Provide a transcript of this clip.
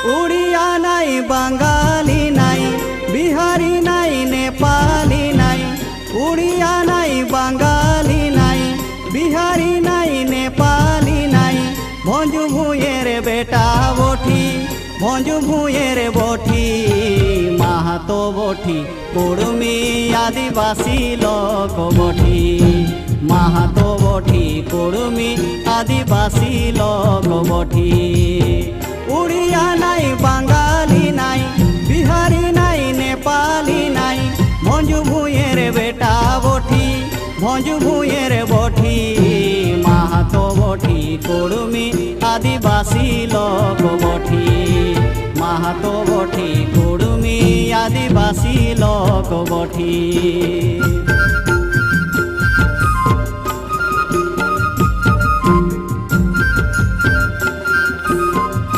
উড়িয়া নাই, বাঙালি নাই, বিহারি নাই, নেপালি নাই। উড়িয়া নাই, বাঙালি নাই, বিহারি নাই, নেপালি নাই। ভঞ্জু ভূঁয়ের বেটা বঠি, ভঞ্জু ভূঁয়ের বঠি, মাহাতো বঠি, কুড়মি আদিবাসী লোক বঠি। মাহাতো বঠি, কুড়মি আদিবাসী লোক বঠি। উড়িয়া নাই, বাঙালি নাই, বিহারি নাই, নেপালি নাই। ভঞ্জু ভূঁয়ের বেটা বঠি, ভঞ্জু ভূঁয়ের বঠি, মাহাতো বঠি, কুড়মি আদিবাসী লোক বঠি। মাহাতো বঠি, কুড়মি আদিবাসী লোক বঠি।